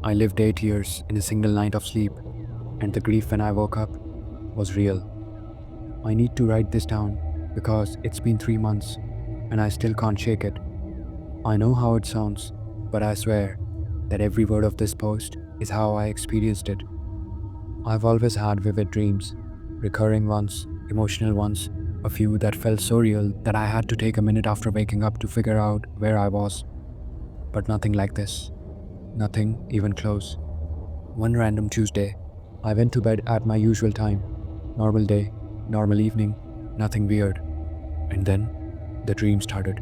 I lived 8 years in a single night of sleep, and the grief when I woke up was real. I need to write this down because it's been 3 months and I still can't shake it. I know how it sounds, but I swear that every word of this post is how I experienced it. I've always had vivid dreams, recurring ones, emotional ones, a few that felt so real that I had to take a minute after waking up to figure out where I was. But nothing like this. Nothing even close. One random Tuesday, I went to bed at my usual time. Normal day, normal evening, nothing weird. And then the dream started.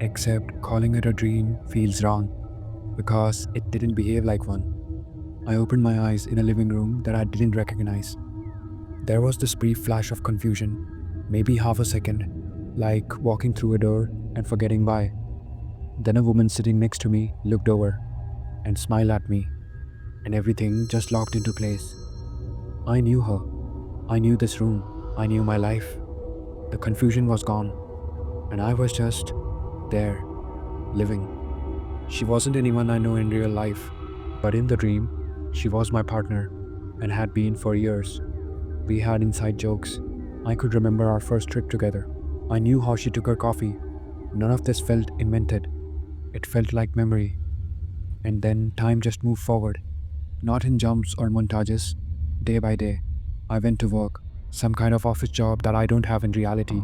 Except calling it a dream feels wrong because it didn't behave like one. I opened my eyes in a living room that I didn't recognize. There was this brief flash of confusion, maybe half a second, like walking through a door and forgetting why. Then a woman sitting next to me looked over and smiled at me, and everything just locked into place. I knew her. I knew this room. I knew my life. The confusion was gone, and I was just there, living. She wasn't anyone I know in real life, but in the dream, she was my partner and had been for years. We had inside jokes. I could remember our first trip together. I knew how she took her coffee. None of this felt invented. It felt like memory. And then time just moved forward, not in jumps or montages. Day by day, I went to work, some kind of office job that I don't have in reality.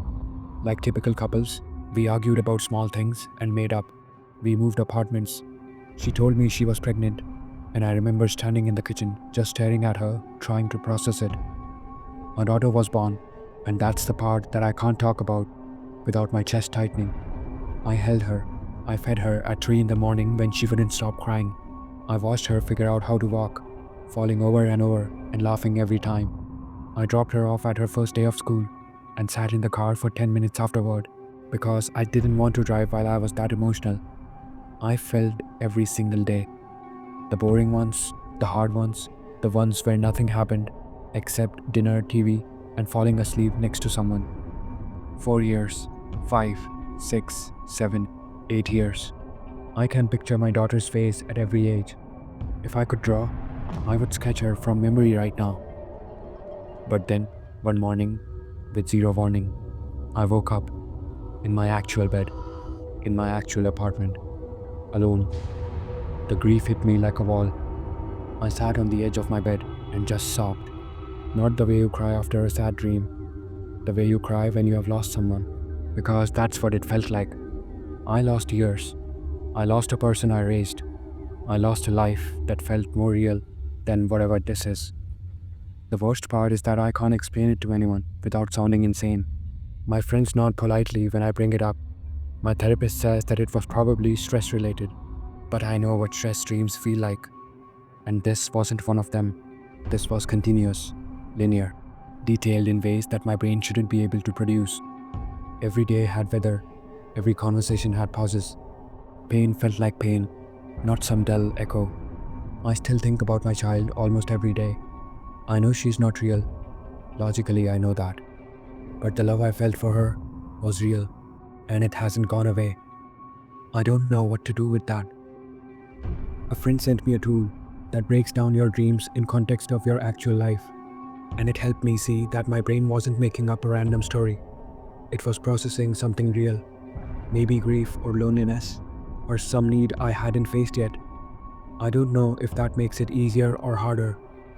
Like typical couples, we argued about small things and made up. We moved apartments. She told me she was pregnant, and I remember standing in the kitchen, just staring at her, trying to process it. My daughter was born, and that's the part that I can't talk about without my chest tightening. I held her. I fed her at 3 in the morning when she wouldn't stop crying. I watched her figure out how to walk, falling over and over and laughing every time. I dropped her off at her first day of school and sat in the car for 10 minutes afterward because I didn't want to drive while I was that emotional. I felt every single day. The boring ones, the hard ones, the ones where nothing happened except dinner, TV, and falling asleep next to someone. 4 years, 5, 6, 7, 8 years. I can picture my daughter's face at every age. If I could draw, I would sketch her from memory right now. But then, one morning, with zero warning, I woke up in my actual bed, in my actual apartment, alone. The grief hit me like a wall. I sat on the edge of my bed and just sobbed. Not the way you cry after a sad dream, the way you cry when you have lost someone, because that's what it felt like. I lost years. I lost a person I raised. I lost a life that felt more real than whatever this is. The worst part is that I can't explain it to anyone without sounding insane. My friends nod politely when I bring it up. My therapist says that it was probably stress related, but I know what stress dreams feel like. And this wasn't one of them. This was continuous, linear, detailed in ways that my brain shouldn't be able to produce. Every day had weather. Every conversation had pauses. Pain felt like pain, not some dull echo. I still think about my child almost every day. I know she's not real. Logically, I know that. But the love I felt for her was real, and it hasn't gone away. I don't know what to do with that. A friend sent me a tool that breaks down your dreams in context of your actual life, and it helped me see that my brain wasn't making up a random story. It was processing something real, maybe grief or loneliness, or some need I hadn't faced yet. I don't know if that makes it easier or harder,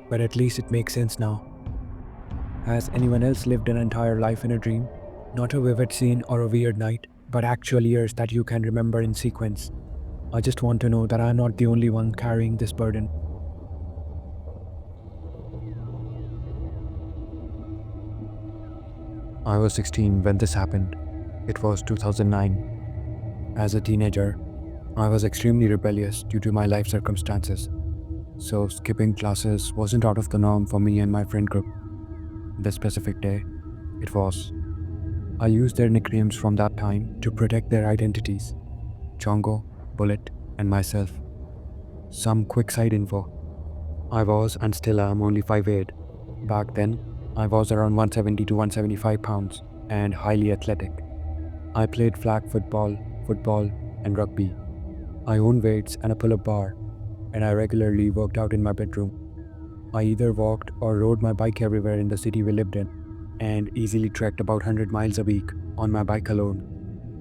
but at least it makes sense now. Has anyone else lived an entire life in a dream? Not a vivid scene or a weird night, but actual years that you can remember in sequence. I just want to know that I'm not the only one carrying this burden. I was 16 when this happened. It was 2009. As a teenager, I was extremely rebellious due to my life circumstances. So skipping classes wasn't out of the norm for me and my friend group. This specific day, it was. I used their nicknames from that time to protect their identities. Chongo, Bullet, and myself. Some quick side info. I was and still am only 5'8". Back then, I was around 170 to 175 pounds and highly athletic. I played flag football, and rugby. I own weights and a pull-up bar, and I regularly worked out in my bedroom. I either walked or rode my bike everywhere in the city we lived in, and easily trekked about 100 miles a week on my bike alone.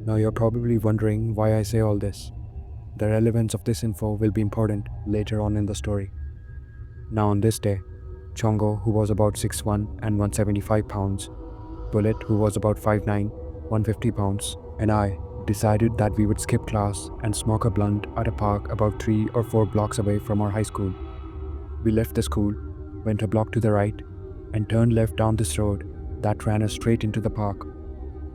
Now you're probably wondering why I say all this. The relevance of this info will be important later on in the story. Now on this day, Chongo, who was about 6'1" and 175 pounds, Bullet, who was about 5'9", 150 pounds, and I decided that we would skip class and smoke a blunt at a park about 3 or 4 blocks away from our high school. We left the school, went a block to the right, and turned left down this road that ran us straight into the park.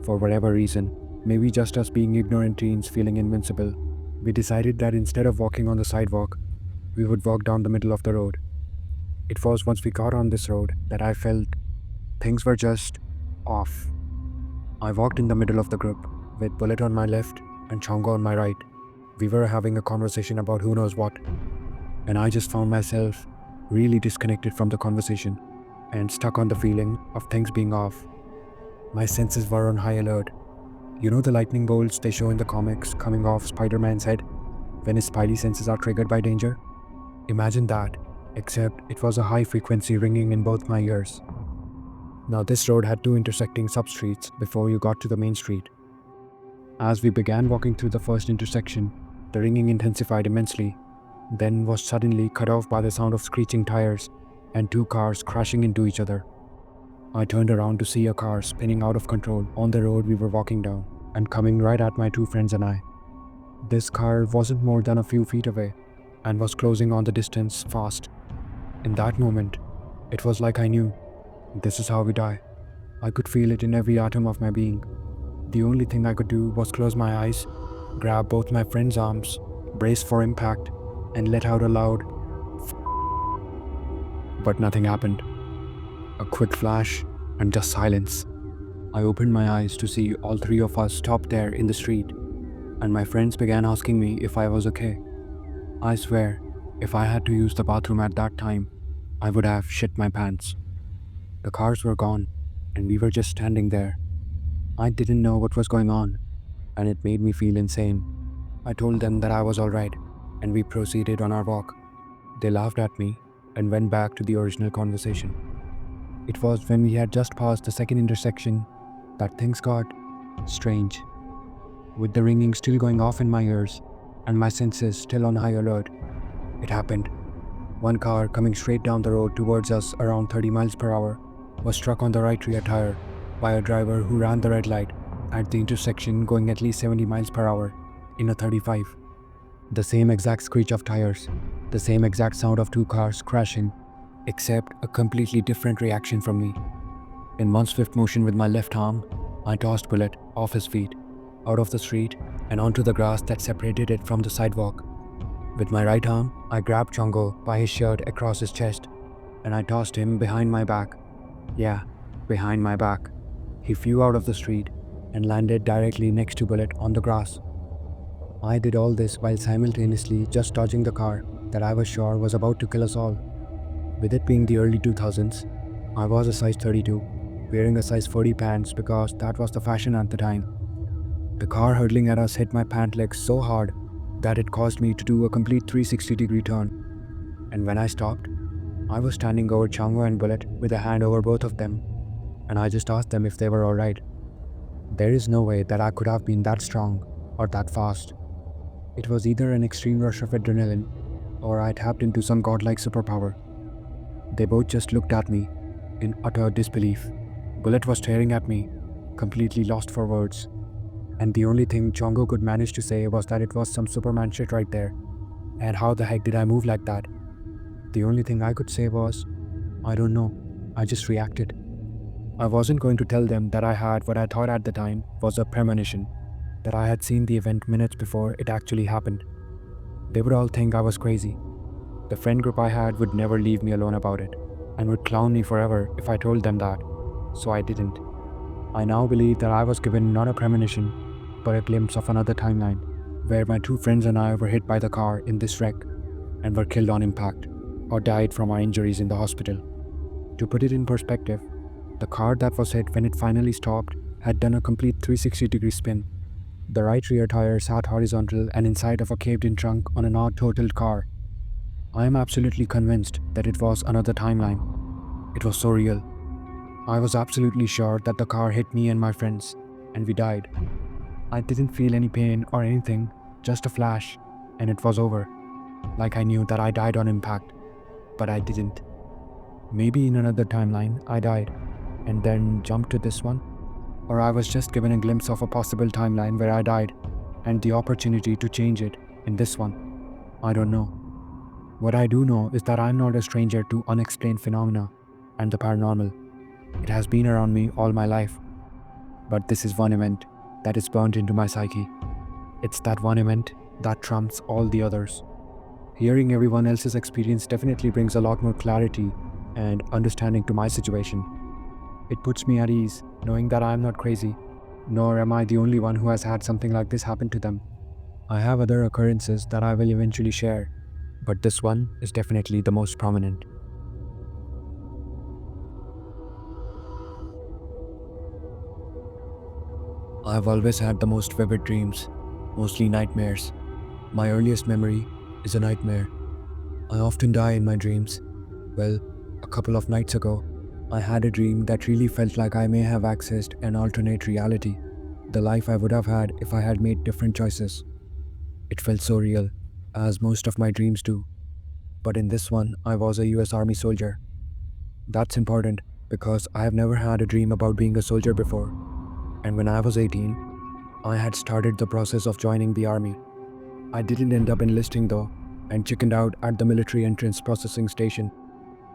For whatever reason, maybe just us being ignorant teens feeling invincible, we decided that instead of walking on the sidewalk, we would walk down the middle of the road. It was once we got on this road that I felt things were just off. I walked in the middle of the group, with Bullet on my left and Chongo on my right. We were having a conversation about who knows what, and I just found myself really disconnected from the conversation and stuck on the feeling of things being off. My senses were on high alert. You know the lightning bolts they show in the comics coming off Spider-Man's head when his spidey senses are triggered by danger? Imagine that, except it was a high frequency ringing in both my ears. Now this road had 2 intersecting sub-streets before you got to the main street. As we began walking through the first intersection, the ringing intensified immensely, then was suddenly cut off by the sound of screeching tires and 2 cars crashing into each other. I turned around to see a car spinning out of control on the road we were walking down and coming right at my 2 friends and I. This car wasn't more than a few feet away and was closing on the distance fast. In that moment, it was like I knew, this is how we die. I could feel it in every atom of my being. The only thing I could do was close my eyes, grab both my friends' arms, brace for impact, and let out a loud but nothing happened. A quick flash and just silence. I opened my eyes to see all 3 of us stopped there in the street, and my friends began asking me if I was okay. I swear, if I had to use the bathroom at that time, I would have shit my pants. The cars were gone, and we were just standing there. I didn't know what was going on, and it made me feel insane. I told them that I was alright, and we proceeded on our walk. They laughed at me and went back to the original conversation. It was when we had just passed the second intersection that things got strange. With the ringing still going off in my ears and my senses still on high alert, it happened. One car coming straight down the road towards us around 30 miles per hour was struck on the right rear tire by a driver who ran the red light at the intersection going at least 70 miles per hour in a 35. The same exact screech of tires, the same exact sound of 2 cars crashing, except a completely different reaction from me. In one swift motion with my left arm, I tossed Bullet off his feet, out of the street and onto the grass that separated it from the sidewalk. With my right arm, I grabbed Chongo by his shirt across his chest, and I tossed him behind my back. Yeah, behind my back. He flew out of the street and landed directly next to Bullet on the grass. I did all this while simultaneously just dodging the car that I was sure was about to kill us all. With it being the early 2000s, I was a size 32, wearing a size 40 pants because that was the fashion at the time. The car hurtling at us hit my pant legs so hard that it caused me to do a complete 360-degree turn. And when I stopped, I was standing over Chango and Bullet with a hand over both of them, and I just asked them if they were alright. There is no way that I could have been that strong or that fast. It was either an extreme rush of adrenaline or I tapped into some godlike superpower. They both just looked at me in utter disbelief. Bullet was staring at me, completely lost for words. And the only thing Chongo could manage to say was that it was some Superman shit right there. And how the heck did I move like that? The only thing I could say was, I don't know, I just reacted. I wasn't going to tell them that I had what I thought at the time was a premonition, that I had seen the event minutes before it actually happened. They would all think I was crazy. The friend group I had would never leave me alone about it, and would clown me forever if I told them that, so I didn't. I now believe that I was given not a premonition, but a glimpse of another timeline, where my 2 friends and I were hit by the car in this wreck, and were killed on impact, or died from our injuries in the hospital. To put it in perspective, the car that was hit when it finally stopped had done a complete 360-degree spin. The right rear tire sat horizontal and inside of a caved-in trunk on an odd totaled car. I am absolutely convinced that it was another timeline. It was so real. I was absolutely sure that the car hit me and my friends, and we died. I didn't feel any pain or anything, just a flash, and it was over. Like I knew that I died on impact, but I didn't. Maybe in another timeline I died, and then jumped to this one. Or I was just given a glimpse of a possible timeline where I died, and the opportunity to change it in this one. I don't know. What I do know is that I'm not a stranger to unexplained phenomena and the paranormal. It has been around me all my life. But this is one event that is burnt into my psyche. It's that one event that trumps all the others. Hearing everyone else's experience definitely brings a lot more clarity and understanding to my situation. It puts me at ease knowing that I am not crazy, nor am I the only one who has had something like this happen to them. I have other occurrences that I will eventually share, but this one is definitely the most prominent. I have always had the most vivid dreams, mostly nightmares. My earliest memory is a nightmare. I often die in my dreams. Well, a couple of nights ago, I had a dream that really felt like I may have accessed an alternate reality, the life I would have had if I had made different choices. It felt so real, as most of my dreams do. But in this one, I was a US Army soldier. That's important because I have never had a dream about being a soldier before. And when I was 18, I had started the process of joining the army. I didn't end up enlisting though, and chickened out at the military entrance processing station.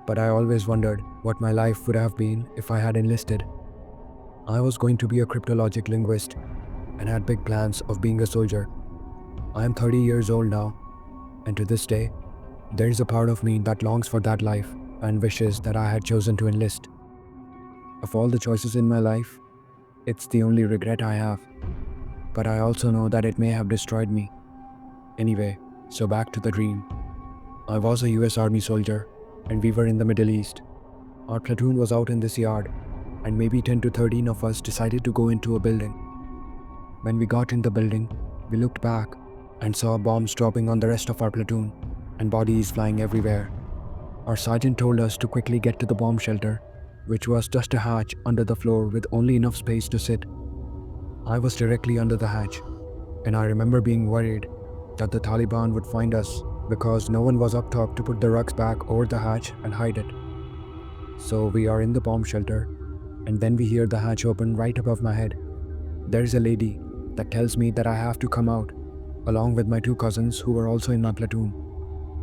But I always wondered what my life would have been if I had enlisted. I was going to be a cryptologic linguist and had big plans of being a soldier. I am 30 years old now, and to this day, there is a part of me that longs for that life and wishes that I had chosen to enlist. Of all the choices in my life, it's the only regret I have, but I also know that it may have destroyed me. Anyway, so back to the dream. I was a US Army soldier, and we were in the Middle East. Our platoon was out in this yard, and maybe 10 to 13 of us decided to go into a building. When we got in the building, we looked back and saw bombs dropping on the rest of our platoon, and bodies flying everywhere. Our sergeant told us to quickly get to the bomb shelter, which was just a hatch under the floor with only enough space to sit. I was directly under the hatch, and I remember being worried that the Taliban would find us because no one was up top to put the rugs back over the hatch and hide it. So we are in the bomb shelter, and then we hear the hatch open right above my head. There is a lady that tells me that I have to come out, along with my two cousins who were also in my platoon,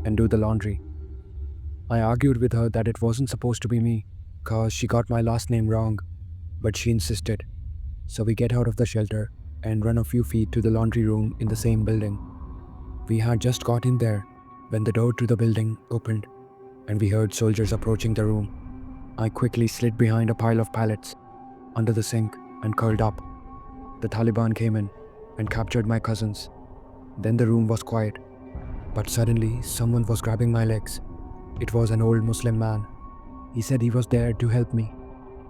and do the laundry. I argued with her that it wasn't supposed to be me, cause she got my last name wrong, but she insisted. So we get out of the shelter and run a few feet to the laundry room in the same building. We had just got in there when the door to the building opened, and we heard soldiers approaching the room. I quickly slid behind a pile of pallets under the sink and curled up. The Taliban came in and captured my cousins. Then the room was quiet, but suddenly someone was grabbing my legs. It was an old Muslim man. He said he was there to help me.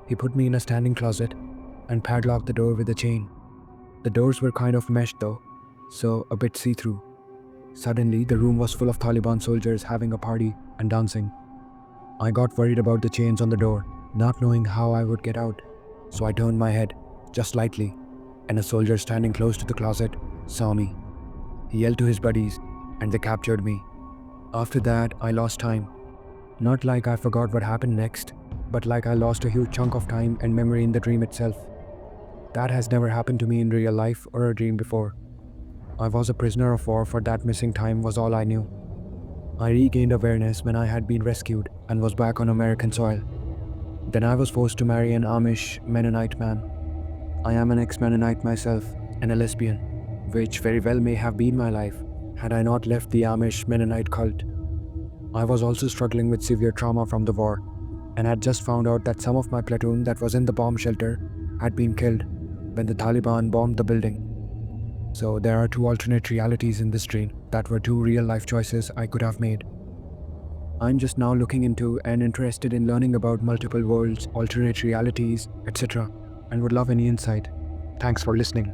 He put me in a standing closet and padlocked the door with a chain. The doors were kind of meshed though, so a bit see-through. Suddenly, the room was full of Taliban soldiers having a party and dancing. I got worried about the chains on the door, not knowing how I would get out. So I turned my head, just slightly, and a soldier standing close to the closet saw me. He yelled to his buddies, and they captured me. After that, I lost time. Not like I forgot what happened next, but like I lost a huge chunk of time and memory in the dream itself. That has never happened to me in real life or a dream before. I was a prisoner of war for that missing time was all I knew. I regained awareness when I had been rescued and was back on American soil. Then I was forced to marry an Amish Mennonite man. I am an ex-Mennonite myself and a lesbian, which very well may have been my life had I not left the Amish Mennonite cult. I was also struggling with severe trauma from the war and had just found out that some of my platoon that was in the bomb shelter had been killed when the Taliban bombed the building. So there are two alternate realities in this dream that were two real-life choices I could have made. I'm just now looking into and interested in learning about multiple worlds, alternate realities, etc., and would love any insight. Thanks for listening.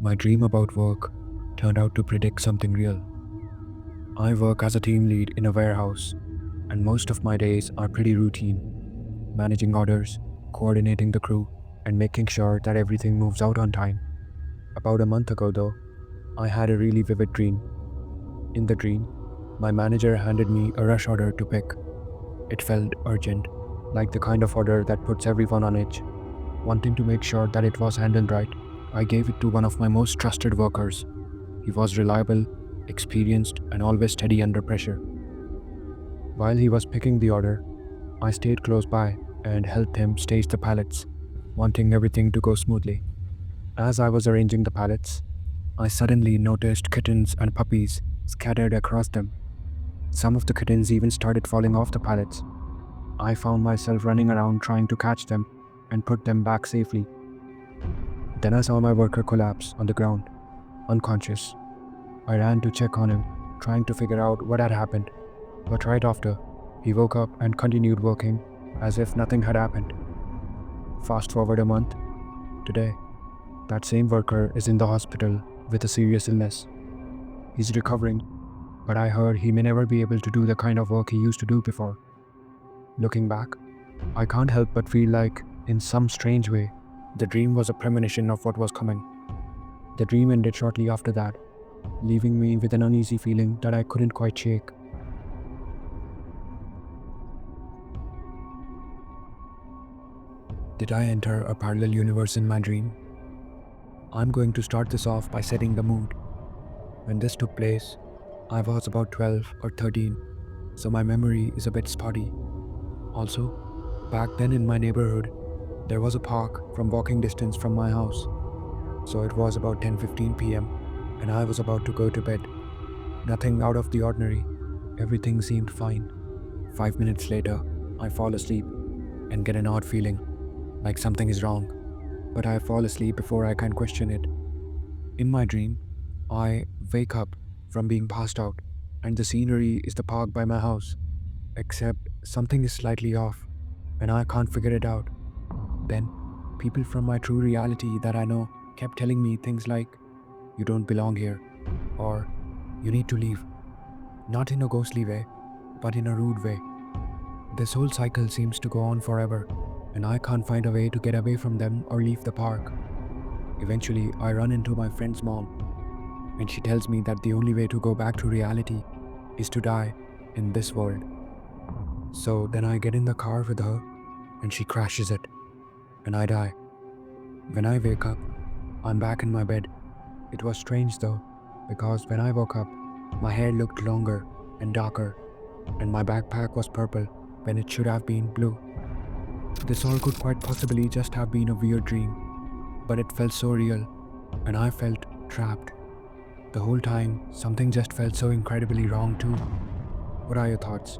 My dream about work turned out to predict something real. I work as a team lead in a warehouse, and most of my days are pretty routine, managing orders, coordinating the crew, and making sure that everything moves out on time. About a month ago, though, I had a really vivid dream. In the dream, my manager handed me a rush order to pick. It felt urgent, like the kind of order that puts everyone on edge. Wanting to make sure that it was handled right, I gave it to one of my most trusted workers. He was reliable, experienced, and always steady under pressure. While he was picking the order, I stayed close by and helped him stage the pallets, wanting everything to go smoothly. As I was arranging the pallets, I suddenly noticed kittens and puppies scattered across them. Some of the kittens even started falling off the pallets. I found myself running around trying to catch them and put them back safely. Then I saw my worker collapse on the ground, unconscious. I ran to check on him, trying to figure out what had happened. But right after, he woke up and continued working as if nothing had happened. Fast forward a month, today, that same worker is in the hospital with a serious illness. He's recovering, but I heard he may never be able to do the kind of work he used to do before. Looking back, I can't help but feel like, in some strange way, the dream was a premonition of what was coming. The dream ended shortly after that, leaving me with an uneasy feeling that I couldn't quite shake. Did I enter a parallel universe in my dream? I'm going to start this off by setting the mood. When this took place, I was about 12 or 13, so my memory is a bit spotty. Also, back then in my neighborhood, there was a park from walking distance from my house. So it was about 10:15 p.m. and I was about to go to bed. Nothing out of the ordinary. Everything seemed fine. 5 minutes later, I fall asleep and get an odd feeling, like something is wrong. But I fall asleep before I can question it. In my dream, I wake up from being passed out, and the scenery is the park by my house. Except something is slightly off, and I can't figure it out. Then, people from my true reality that I know kept telling me things like, "You don't belong here," or "You need to leave." Not in a ghostly way, but in a rude way. This whole cycle seems to go on forever, and I can't find a way to get away from them or leave the park. Eventually, I run into my friend's mom, and she tells me that the only way to go back to reality is to die in this world. So then I get in the car with her, and she crashes it, and I die. When I wake up, I'm back in my bed. It was strange though, because when I woke up, my hair looked longer and darker, and my backpack was purple when it should have been blue. This all could quite possibly just have been a weird dream, but it felt so real, and I felt trapped. The whole time, something just felt so incredibly wrong too. What are your thoughts?